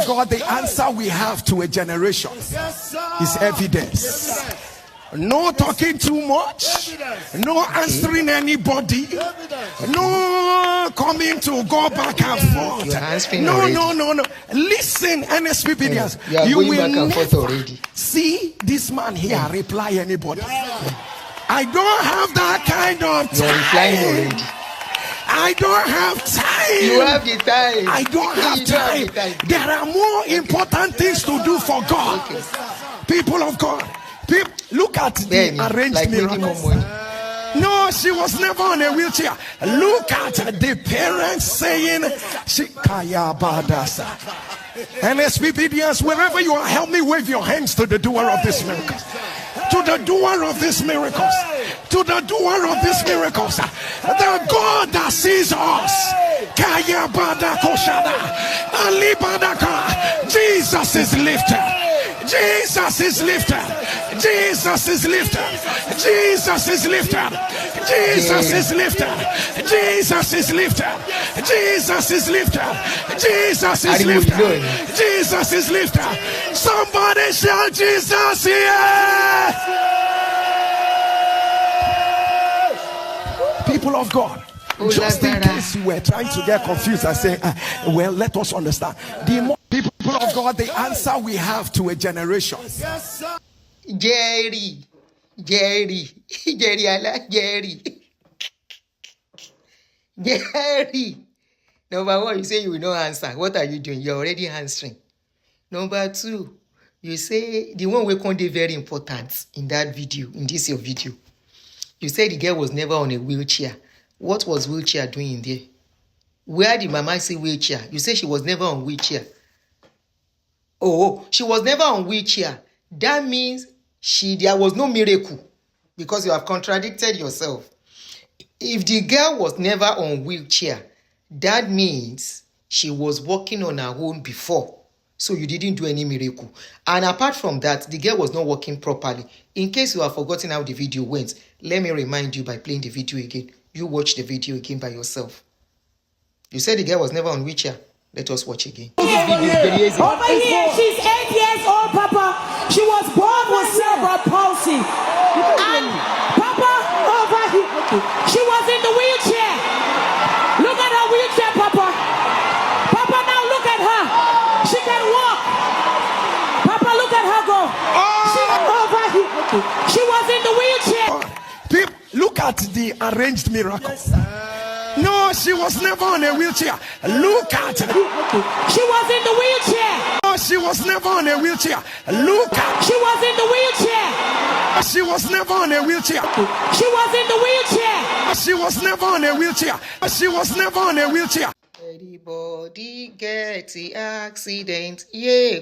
of God, the answer we have to a generation is evidence. No talking too much, no answering anybody, no coming to go back and forth. No. Listen, NSPPDs, you will never see this man here reply anybody. I don't have that kind of time. I don't have time. You have the time. I don't have time. There are more important things to do for God. People of God. Look at the arranged miracles. No, she was never on a wheelchair. Look at the parents saying, and SPPDs, wherever you are, help me wave your hands to the doer of this miracle. To the doer of these miracles. To the doer of these miracles. The God that sees us. Jesus is lifted. Jesus is lifted. Jesus is lifted. Jesus is lifted. Jesus is lifted. Jesus is lifted. Jesus is lifted. Jesus is lifted. Jesus is lifted. Somebody shout Jesus here. People of God, just in case you were trying to get confused, I say, well, let us understand. The more people of God, the answer we have to a generation. Jerry, I like Jerry. Jerry. Number one, you say you will not answer. What are you doing? You're already answering. Number two, you say the one we can do very important in that video, in this your video. You said the girl was never on a wheelchair. What was wheelchair doing in there? Where did Mama say wheelchair? You say she was never on wheelchair. Oh, she was never on wheelchair. That means there was no miracle, because you have contradicted yourself. If the girl was never on wheelchair, that means she was walking on her own before. So you didn't do any miracle. And apart from that, the girl was not working properly. In case you have forgotten how the video went, let me remind you by playing the video again. You watch the video again by yourself. You said the girl was never on wheelchair. Let us watch again. Over here, she's 8 years old, Papa. She was born with cerebral palsy. And Papa, over here, she was in the wheelchair. Look at her wheelchair, Papa. Papa, now look at her. She can walk. Papa, look at her go. Over here. She was in the wheelchair. Look at the arranged miracles. No, she was never on a wheelchair. Look at her. She was in the wheelchair. No, she was never on a wheelchair. Look at her. She was in the wheelchair. She was never on a wheelchair. She was in the wheelchair. She was never on a wheelchair. She was never on a wheelchair. Everybody get the accident. Yeah,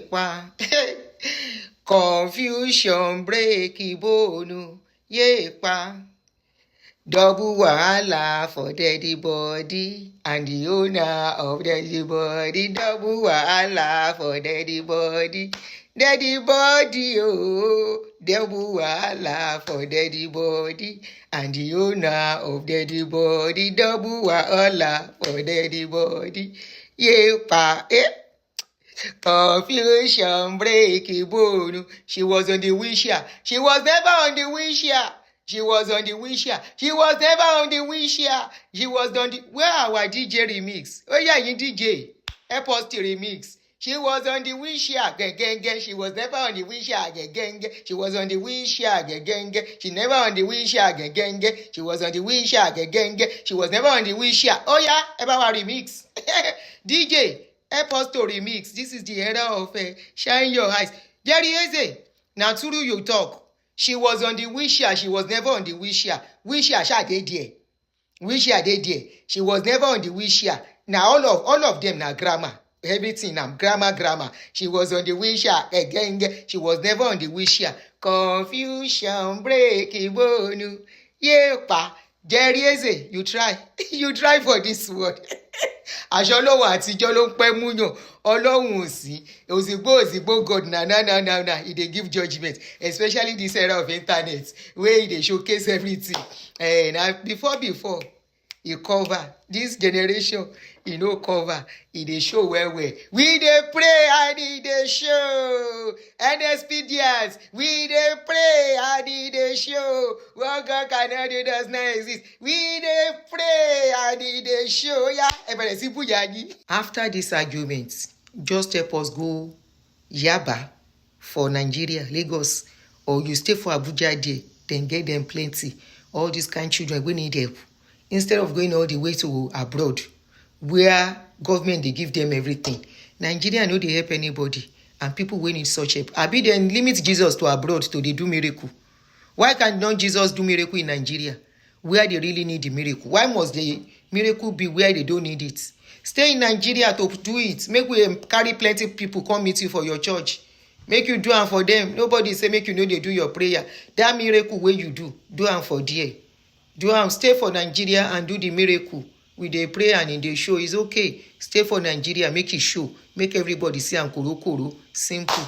confusion break bone. Yeah, double wahala for daddy body and the owner of daddy body. Double wahala for daddy body. Daddy body, oh. Double wahala for daddy body and the owner of daddy body. Double wahala for daddy body. Yeah, confusion break bone. She was on the wheelchair. She was never on the wheelchair. She was on the wheelchair. She was never on the wheelchair. She was on the... Where our DJ remix? Oh yeah, you DJ. Help us to remix. She was on the wheelchair. She was never on the wheelchair. She was on the wheelchair. She never on the wheelchair. She was on the wheelchair. She was never on the wheelchair. Oh yeah, about remix. DJ, help us to remix. This is the era of shine your eyes. Jerry Eze, now to you talk. She was on the wheelchair. She was never on the wheelchair. Wheelchair, she there. Wheelchair, there. She was never on the wheelchair. Now all of them now grammar. Everything now grammar. She was on the wheelchair again. She was never on the wheelchair. Confusion break bone. Yeah, pa. Jerry Eze, you try. You try for this word. Àṣọlọ́wọ́ àtijọ́ ló ń pẹ́ múyàn ọlọ́run òsìgbó God na e dey give judgment, especially this era of internet where e dey showcase everything. Na before e cover this generation e no cover, e dey show well. We dey pray and e dey show. NSPDS, we dey pray and e dey show. What God cannot do does not exist. We dey pray and e dey show. After this argument, just help us go Yaba for Nigeria, Lagos, or you stay for Abuja there, then get them plenty. All these kind children we need help. Instead of going all the way to abroad, where government they give them everything. Nigeria no dey help anybody, and people wey need such help. Abi then limit Jesus to abroad to dey do miracle. Why can't not Jesus do miracle in Nigeria, where they really need the miracle? Why must the miracle be where they don't need it? Stay in Nigeria to do it. Make we carry plenty people come meet you for your church. Make you do am for them. Nobody say make you know they do your prayer. That miracle where you do am for there. Do am, stay for Nigeria and do the miracle. We dey pray and in the show is okay. Stay for Nigeria, make it show. Make everybody see am koro koro. Simple.